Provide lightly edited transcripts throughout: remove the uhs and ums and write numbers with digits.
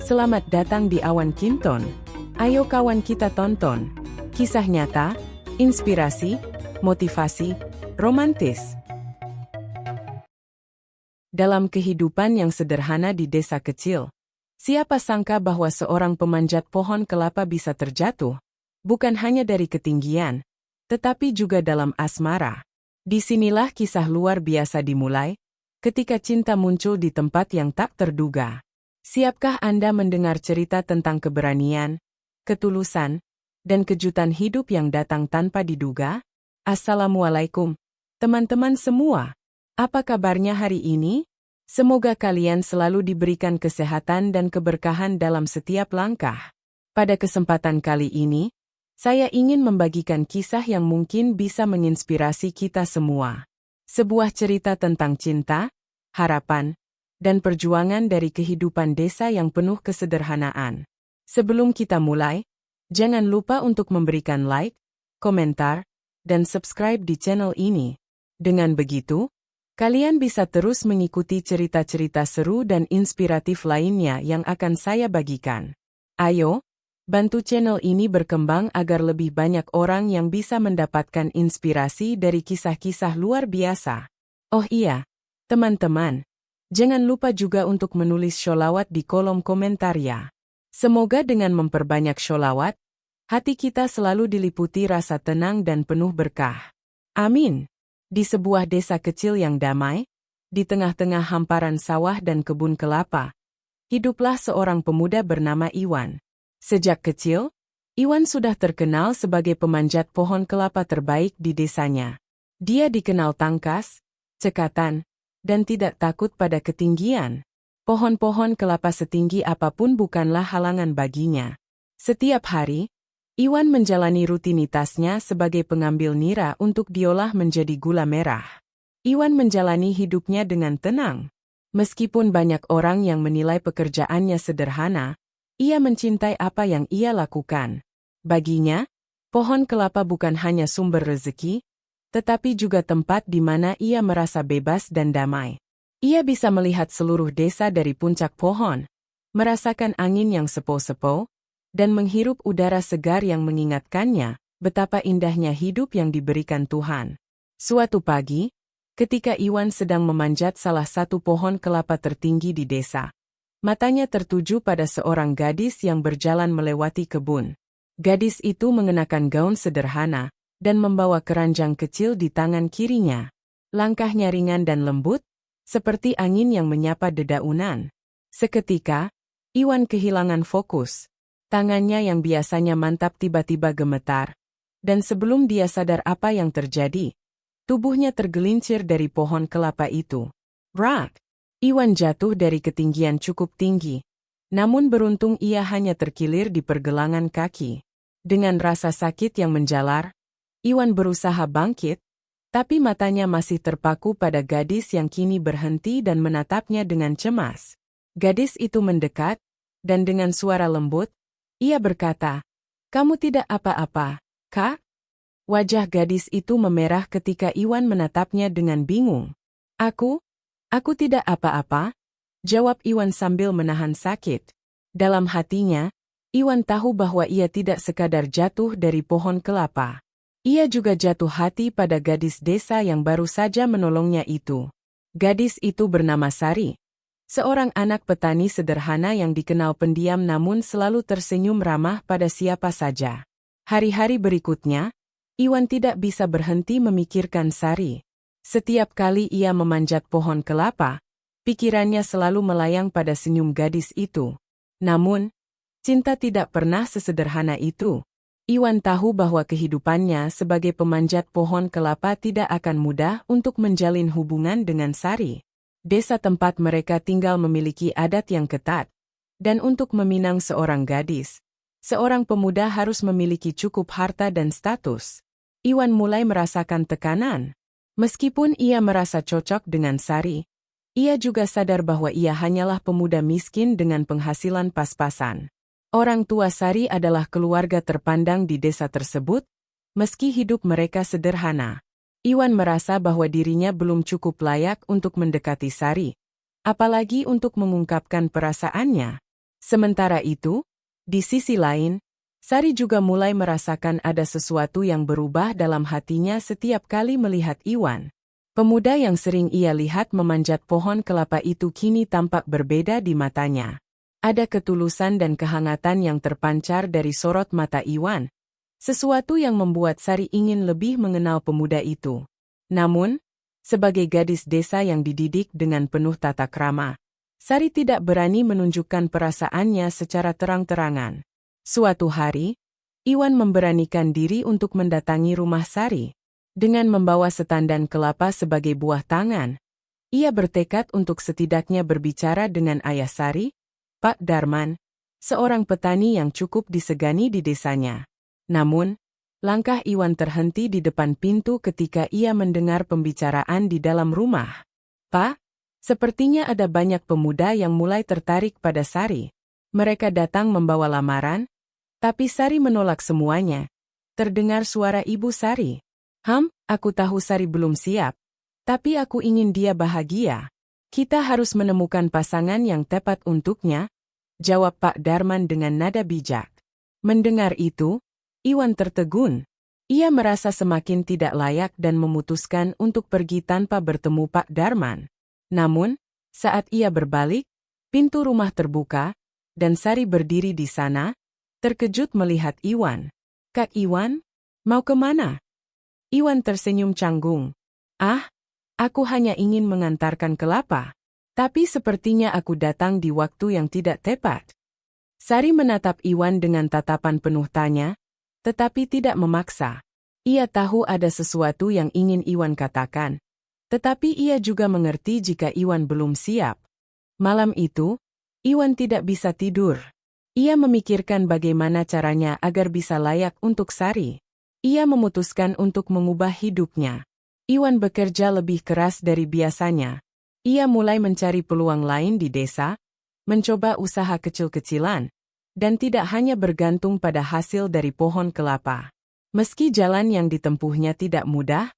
Selamat datang di Awan Kinton. Ayo kawan kita tonton kisah nyata, inspirasi, motivasi, romantis. Dalam kehidupan yang sederhana di desa kecil, siapa sangka bahwa seorang pemanjat pohon kelapa bisa terjatuh, bukan hanya dari ketinggian, tetapi juga dalam asmara. Disinilah kisah luar biasa dimulai, ketika cinta muncul di tempat yang tak terduga. Siapkah Anda mendengar cerita tentang keberanian, ketulusan, dan kejutan hidup yang datang tanpa diduga? Assalamualaikum, teman-teman semua. Apa kabarnya hari ini? Semoga kalian selalu diberikan kesehatan dan keberkahan dalam setiap langkah. Pada kesempatan kali ini, saya ingin membagikan kisah yang mungkin bisa menginspirasi kita semua. Sebuah cerita tentang cinta, harapan, dan perjuangan dari kehidupan desa yang penuh kesederhanaan. Sebelum kita mulai, jangan lupa untuk memberikan like, komentar, dan subscribe di channel ini. Dengan begitu, kalian bisa terus mengikuti cerita-cerita seru dan inspiratif lainnya yang akan saya bagikan. Ayo, bantu channel ini berkembang agar lebih banyak orang yang bisa mendapatkan inspirasi dari kisah-kisah luar biasa. Oh iya, teman-teman, jangan lupa juga untuk menulis sholawat di kolom komentar ya. Semoga dengan memperbanyak sholawat, hati kita selalu diliputi rasa tenang dan penuh berkah. Amin. Di sebuah desa kecil yang damai, di tengah-tengah hamparan sawah dan kebun kelapa, hiduplah seorang pemuda bernama Iwan. Sejak kecil, Iwan sudah terkenal sebagai pemanjat pohon kelapa terbaik di desanya. Dia dikenal tangkas, cekatan, dan tidak takut pada ketinggian. Pohon-pohon kelapa setinggi apapun bukanlah halangan baginya. Setiap hari, Iwan menjalani rutinitasnya sebagai pengambil nira untuk diolah menjadi gula merah. Iwan menjalani hidupnya dengan tenang. Meskipun banyak orang yang menilai pekerjaannya sederhana, ia mencintai apa yang ia lakukan. Baginya, pohon kelapa bukan hanya sumber rezeki, tetapi juga tempat di mana ia merasa bebas dan damai. Ia bisa melihat seluruh desa dari puncak pohon, merasakan angin yang sepo-sepo, dan menghirup udara segar yang mengingatkannya betapa indahnya hidup yang diberikan Tuhan. Suatu pagi, ketika Iwan sedang memanjat salah satu pohon kelapa tertinggi di desa, matanya tertuju pada seorang gadis yang berjalan melewati kebun. Gadis itu mengenakan gaun sederhana dan membawa keranjang kecil di tangan kirinya. Langkahnya ringan dan lembut, seperti angin yang menyapa dedaunan. Seketika, Iwan kehilangan fokus. Tangannya yang biasanya mantap tiba-tiba gemetar. Dan sebelum dia sadar apa yang terjadi, tubuhnya tergelincir dari pohon kelapa itu. Brak! Iwan jatuh dari ketinggian cukup tinggi. Namun beruntung ia hanya terkilir di pergelangan kaki. Dengan rasa sakit yang menjalar, Iwan berusaha bangkit, tapi matanya masih terpaku pada gadis yang kini berhenti dan menatapnya dengan cemas. Gadis itu mendekat, dan dengan suara lembut, ia berkata, "Kamu tidak apa-apa, Kak?" Wajah gadis itu memerah ketika Iwan menatapnya dengan bingung. Aku tidak apa-apa," jawab Iwan sambil menahan sakit. Dalam hatinya, Iwan tahu bahwa ia tidak sekadar jatuh dari pohon kelapa. Ia juga jatuh hati pada gadis desa yang baru saja menolongnya itu. Gadis itu bernama Sari, seorang anak petani sederhana yang dikenal pendiam namun selalu tersenyum ramah pada siapa saja. Hari-hari berikutnya, Iwan tidak bisa berhenti memikirkan Sari. Setiap kali ia memanjat pohon kelapa, pikirannya selalu melayang pada senyum gadis itu. Namun, cinta tidak pernah sesederhana itu. Iwan tahu bahwa kehidupannya sebagai pemanjat pohon kelapa tidak akan mudah untuk menjalin hubungan dengan Sari. Desa tempat mereka tinggal memiliki adat yang ketat, dan untuk meminang seorang gadis, seorang pemuda harus memiliki cukup harta dan status. Iwan mulai merasakan tekanan. Meskipun ia merasa cocok dengan Sari, ia juga sadar bahwa ia hanyalah pemuda miskin dengan penghasilan pas-pasan. Orang tua Sari adalah keluarga terpandang di desa tersebut, meski hidup mereka sederhana. Iwan merasa bahwa dirinya belum cukup layak untuk mendekati Sari, apalagi untuk mengungkapkan perasaannya. Sementara itu, di sisi lain, Sari juga mulai merasakan ada sesuatu yang berubah dalam hatinya setiap kali melihat Iwan. Pemuda yang sering ia lihat memanjat pohon kelapa itu kini tampak berbeda di matanya. Ada ketulusan dan kehangatan yang terpancar dari sorot mata Iwan, sesuatu yang membuat Sari ingin lebih mengenal pemuda itu. Namun, sebagai gadis desa yang dididik dengan penuh tata krama, Sari tidak berani menunjukkan perasaannya secara terang-terangan. Suatu hari, Iwan memberanikan diri untuk mendatangi rumah Sari. Dengan membawa setandan kelapa sebagai buah tangan, ia bertekad untuk setidaknya berbicara dengan ayah Sari, Pak Darman, seorang petani yang cukup disegani di desanya. Namun, langkah Iwan terhenti di depan pintu ketika ia mendengar pembicaraan di dalam rumah. "Pak, sepertinya ada banyak pemuda yang mulai tertarik pada Sari. Mereka datang membawa lamaran, tapi Sari menolak semuanya." Terdengar suara Ibu Sari. Aku tahu Sari belum siap, tapi aku ingin dia bahagia. Kita harus menemukan pasangan yang tepat untuknya," jawab Pak Darman dengan nada bijak. Mendengar itu, Iwan tertegun. Ia merasa semakin tidak layak dan memutuskan untuk pergi tanpa bertemu Pak Darman. Namun, saat ia berbalik, pintu rumah terbuka, dan Sari berdiri di sana, terkejut melihat Iwan. "Kak Iwan, mau kemana?" Iwan tersenyum canggung. Aku hanya ingin mengantarkan kelapa. Tapi sepertinya aku datang di waktu yang tidak tepat." Sari menatap Iwan dengan tatapan penuh tanya, tetapi tidak memaksa. Ia tahu ada sesuatu yang ingin Iwan katakan, tetapi ia juga mengerti jika Iwan belum siap. Malam itu, Iwan tidak bisa tidur. Ia memikirkan bagaimana caranya agar bisa layak untuk Sari. Ia memutuskan untuk mengubah hidupnya. Iwan bekerja lebih keras dari biasanya. Ia mulai mencari peluang lain di desa, mencoba usaha kecil-kecilan, dan tidak hanya bergantung pada hasil dari pohon kelapa. Meski jalan yang ditempuhnya tidak mudah,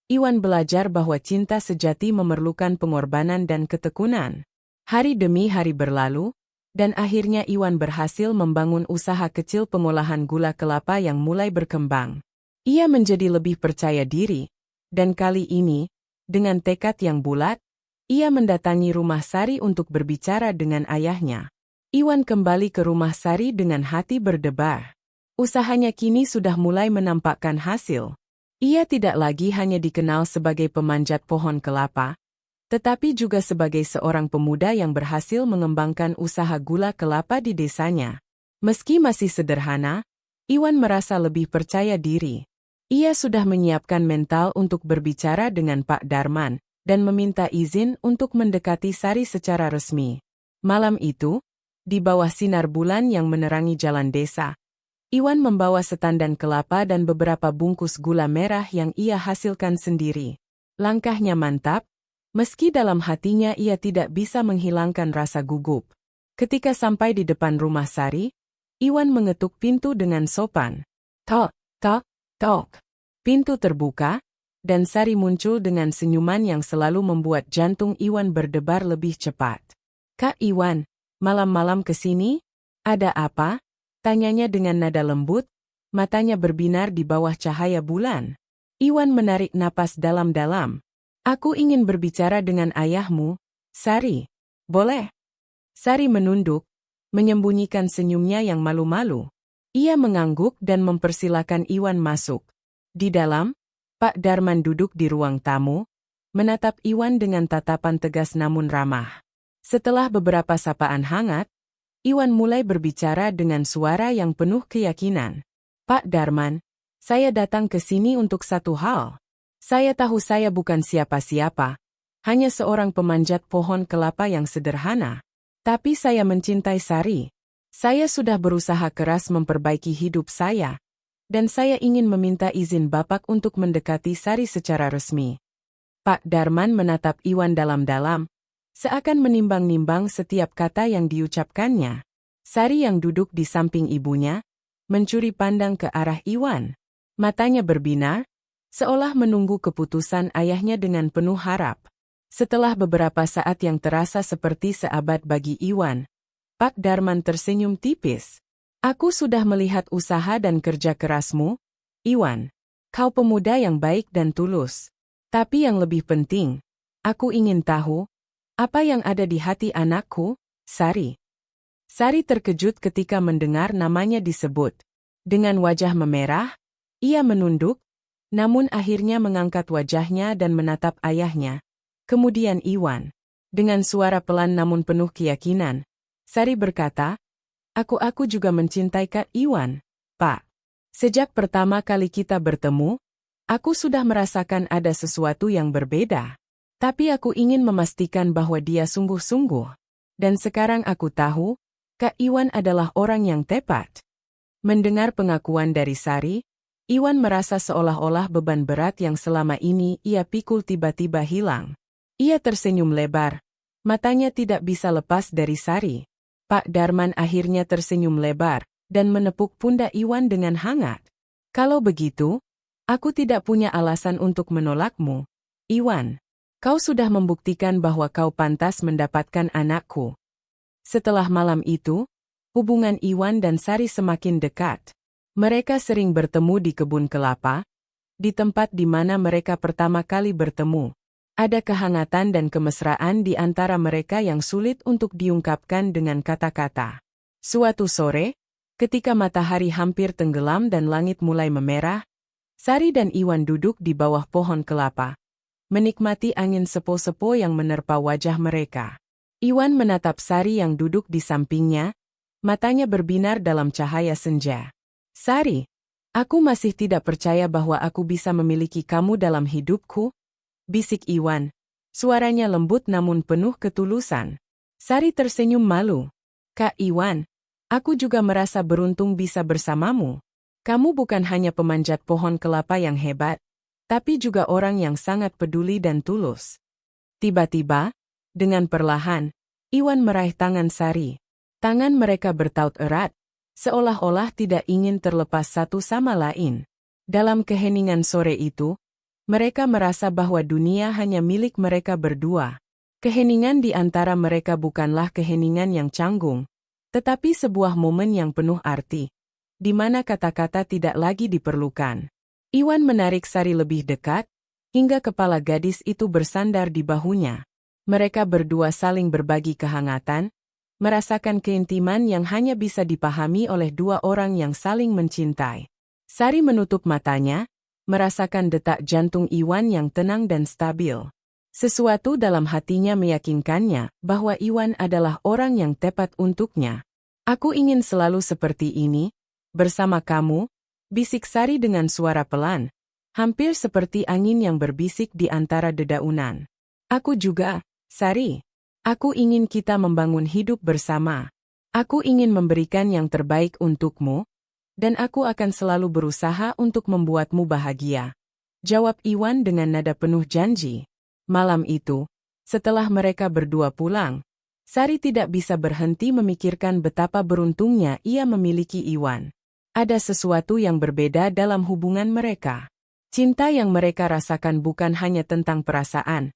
Iwan belajar bahwa cinta sejati memerlukan pengorbanan dan ketekunan. Hari demi hari berlalu, dan akhirnya Iwan berhasil membangun usaha kecil pengolahan gula kelapa yang mulai berkembang. Ia menjadi lebih percaya diri, dan kali ini, dengan tekad yang bulat, ia mendatangi rumah Sari untuk berbicara dengan ayahnya. Iwan kembali ke rumah Sari dengan hati berdebar. Usahanya kini sudah mulai menampakkan hasil. Ia tidak lagi hanya dikenal sebagai pemanjat pohon kelapa, tetapi juga sebagai seorang pemuda yang berhasil mengembangkan usaha gula kelapa di desanya. Meski masih sederhana, Iwan merasa lebih percaya diri. Ia sudah menyiapkan mental untuk berbicara dengan Pak Darman dan meminta izin untuk mendekati Sari secara resmi. Malam itu, di bawah sinar bulan yang menerangi jalan desa, Iwan membawa setandan kelapa dan beberapa bungkus gula merah yang ia hasilkan sendiri. Langkahnya mantap, meski dalam hatinya ia tidak bisa menghilangkan rasa gugup. Ketika sampai di depan rumah Sari, Iwan mengetuk pintu dengan sopan. "Tok, tok, tok." Pintu terbuka, dan Sari muncul dengan senyuman yang selalu membuat jantung Iwan berdebar lebih cepat. "Kak Iwan, malam-malam kesini? Ada apa?" tanyanya dengan nada lembut, matanya berbinar di bawah cahaya bulan. Iwan menarik napas dalam-dalam. "Aku ingin berbicara dengan ayahmu, Sari. Boleh?" Sari menunduk, menyembunyikan senyumnya yang malu-malu. Ia mengangguk dan mempersilakan Iwan masuk. Di dalam, Pak Darman duduk di ruang tamu, menatap Iwan dengan tatapan tegas namun ramah. Setelah beberapa sapaan hangat, Iwan mulai berbicara dengan suara yang penuh keyakinan. "Pak Darman, saya datang ke sini untuk satu hal. Saya tahu saya bukan siapa-siapa, hanya seorang pemanjat pohon kelapa yang sederhana. Tapi saya mencintai Sari. Saya sudah berusaha keras memperbaiki hidup saya, dan saya ingin meminta izin Bapak untuk mendekati Sari secara resmi." Pak Darman menatap Iwan dalam-dalam, seakan menimbang-nimbang setiap kata yang diucapkannya. Sari yang duduk di samping ibunya, mencuri pandang ke arah Iwan. Matanya berbinar, seolah menunggu keputusan ayahnya dengan penuh harap. Setelah beberapa saat yang terasa seperti seabad bagi Iwan, Pak Darman tersenyum tipis. Aku sudah melihat usaha dan kerja kerasmu, Iwan. Kau pemuda yang baik dan tulus. Tapi yang lebih penting, aku ingin tahu, apa yang ada di hati anakku, Sari. Sari terkejut ketika mendengar namanya disebut. Dengan wajah memerah, ia menunduk, namun akhirnya mengangkat wajahnya dan menatap ayahnya. Kemudian Iwan. Dengan suara pelan namun penuh keyakinan, Sari berkata, Aku juga mencintai Kak Iwan, Pak. Sejak pertama kali kita bertemu, aku sudah merasakan ada sesuatu yang berbeda. Tapi aku ingin memastikan bahwa dia sungguh-sungguh. Dan sekarang aku tahu, Kak Iwan adalah orang yang tepat. Mendengar pengakuan dari Sari, Iwan merasa seolah-olah beban berat yang selama ini ia pikul tiba-tiba hilang. Ia tersenyum lebar. Matanya tidak bisa lepas dari Sari. Pak Darman akhirnya tersenyum lebar dan menepuk pundak Iwan dengan hangat. Kalau begitu, aku tidak punya alasan untuk menolakmu, Iwan. Kau sudah membuktikan bahwa kau pantas mendapatkan anakku. Setelah malam itu, hubungan Iwan dan Sari semakin dekat. Mereka sering bertemu di kebun kelapa, di tempat di mana mereka pertama kali bertemu. Ada kehangatan dan kemesraan di antara mereka yang sulit untuk diungkapkan dengan kata-kata. Suatu sore, ketika matahari hampir tenggelam dan langit mulai memerah, Sari dan Iwan duduk di bawah pohon kelapa, menikmati angin sepo-sepo yang menerpa wajah mereka. Iwan menatap Sari yang duduk di sampingnya, matanya berbinar dalam cahaya senja. Sari, aku masih tidak percaya bahwa aku bisa memiliki kamu dalam hidupku, bisik Iwan. Suaranya lembut namun penuh ketulusan. Sari tersenyum malu. Kak Iwan, aku juga merasa beruntung bisa bersamamu. Kamu bukan hanya pemanjat pohon kelapa yang hebat, tapi juga orang yang sangat peduli dan tulus. Tiba-tiba, dengan perlahan, Iwan meraih tangan Sari. Tangan mereka bertaut erat, seolah-olah tidak ingin terlepas satu sama lain. Dalam keheningan sore itu, mereka merasa bahwa dunia hanya milik mereka berdua. Keheningan di antara mereka bukanlah keheningan yang canggung, tetapi sebuah momen yang penuh arti, di mana kata-kata tidak lagi diperlukan. Iwan menarik Sari lebih dekat, hingga kepala gadis itu bersandar di bahunya. Mereka berdua saling berbagi kehangatan, merasakan keintiman yang hanya bisa dipahami oleh dua orang yang saling mencintai. Sari menutup matanya, merasakan detak jantung Iwan yang tenang dan stabil. Sesuatu dalam hatinya meyakinkannya bahwa Iwan adalah orang yang tepat untuknya. Aku ingin selalu seperti ini, bersama kamu, bisik Sari dengan suara pelan, hampir seperti angin yang berbisik di antara dedaunan. Aku juga, Sari. Aku ingin kita membangun hidup bersama. Aku ingin memberikan yang terbaik untukmu, dan aku akan selalu berusaha untuk membuatmu bahagia. Jawab Iwan dengan nada penuh janji. Malam itu, setelah mereka berdua pulang, Sari tidak bisa berhenti memikirkan betapa beruntungnya ia memiliki Iwan. Ada sesuatu yang berbeda dalam hubungan mereka. Cinta yang mereka rasakan bukan hanya tentang perasaan,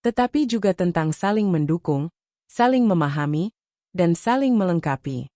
tetapi juga tentang saling mendukung, saling memahami, dan saling melengkapi.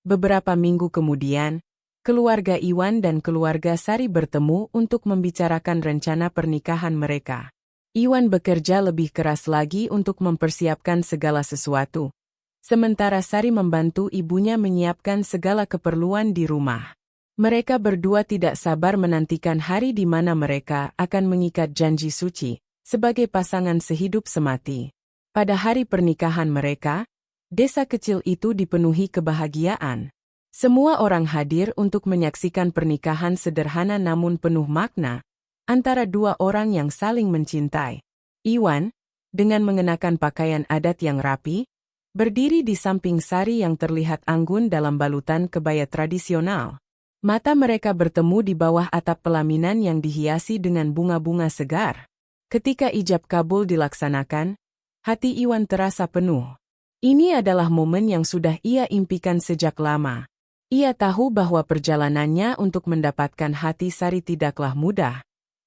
Beberapa minggu kemudian, keluarga Iwan dan keluarga Sari bertemu untuk membicarakan rencana pernikahan mereka. Iwan bekerja lebih keras lagi untuk mempersiapkan segala sesuatu, sementara Sari membantu ibunya menyiapkan segala keperluan di rumah. Mereka berdua tidak sabar menantikan hari di mana mereka akan mengikat janji suci sebagai pasangan sehidup semati. Pada hari pernikahan mereka, desa kecil itu dipenuhi kebahagiaan. Semua orang hadir untuk menyaksikan pernikahan sederhana namun penuh makna antara dua orang yang saling mencintai. Iwan, dengan mengenakan pakaian adat yang rapi, berdiri di samping Sari yang terlihat anggun dalam balutan kebaya tradisional. Mata mereka bertemu di bawah atap pelaminan yang dihiasi dengan bunga-bunga segar. Ketika ijab kabul dilaksanakan, hati Iwan terasa penuh. Ini adalah momen yang sudah ia impikan sejak lama. Ia tahu bahwa perjalanannya untuk mendapatkan hati Sari tidaklah mudah.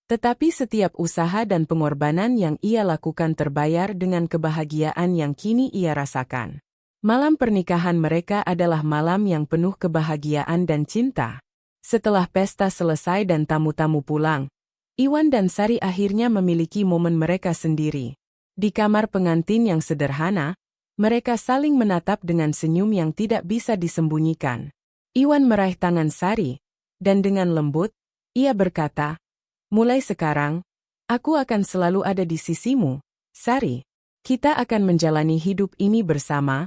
Tetapi setiap usaha dan pengorbanan yang ia lakukan terbayar dengan kebahagiaan yang kini ia rasakan. Malam pernikahan mereka adalah malam yang penuh kebahagiaan dan cinta. Setelah pesta selesai dan tamu-tamu pulang, Iwan dan Sari akhirnya memiliki momen mereka sendiri. Di kamar pengantin yang sederhana, mereka saling menatap dengan senyum yang tidak bisa disembunyikan. Iwan meraih tangan Sari, dan dengan lembut, ia berkata, "Mulai sekarang, aku akan selalu ada di sisimu, Sari. Kita akan menjalani hidup ini bersama,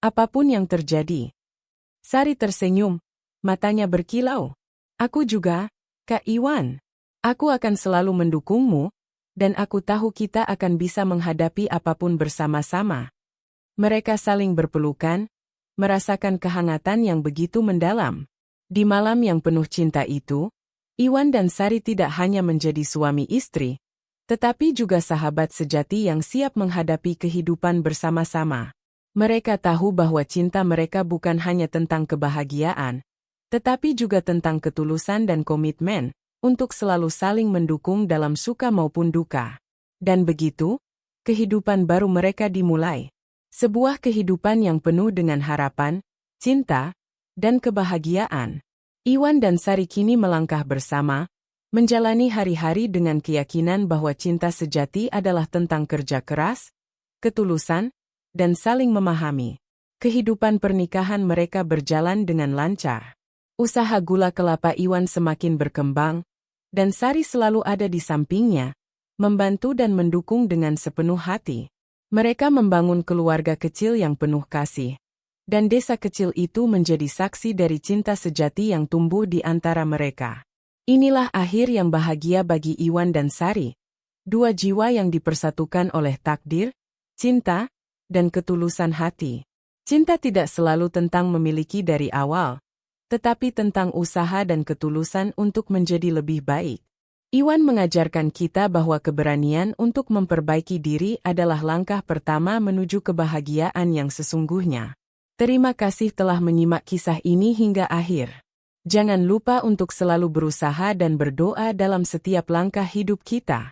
apapun yang terjadi." Sari tersenyum, matanya berkilau. "Aku juga, Kak Iwan. Aku akan selalu mendukungmu, dan aku tahu kita akan bisa menghadapi apapun bersama-sama." Mereka saling berpelukan, merasakan kehangatan yang begitu mendalam. Di malam yang penuh cinta itu, Iwan dan Sari tidak hanya menjadi suami istri, tetapi juga sahabat sejati yang siap menghadapi kehidupan bersama-sama. Mereka tahu bahwa cinta mereka bukan hanya tentang kebahagiaan, tetapi juga tentang ketulusan dan komitmen untuk selalu saling mendukung dalam suka maupun duka. Dan begitu, kehidupan baru mereka dimulai. Sebuah kehidupan yang penuh dengan harapan, cinta, dan kebahagiaan. Iwan dan Sari kini melangkah bersama, menjalani hari-hari dengan keyakinan bahwa cinta sejati adalah tentang kerja keras, ketulusan, dan saling memahami. Kehidupan pernikahan mereka berjalan dengan lancar. Usaha gula kelapa Iwan semakin berkembang, dan Sari selalu ada di sampingnya, membantu dan mendukung dengan sepenuh hati. Mereka membangun keluarga kecil yang penuh kasih, dan desa kecil itu menjadi saksi dari cinta sejati yang tumbuh di antara mereka. Inilah akhir yang bahagia bagi Iwan dan Sari, dua jiwa yang dipersatukan oleh takdir, cinta, dan ketulusan hati. Cinta tidak selalu tentang memiliki dari awal, tetapi tentang usaha dan ketulusan untuk menjadi lebih baik. Iwan mengajarkan kita bahwa keberanian untuk memperbaiki diri adalah langkah pertama menuju kebahagiaan yang sesungguhnya. Terima kasih telah menyimak kisah ini hingga akhir. Jangan lupa untuk selalu berusaha dan berdoa dalam setiap langkah hidup kita.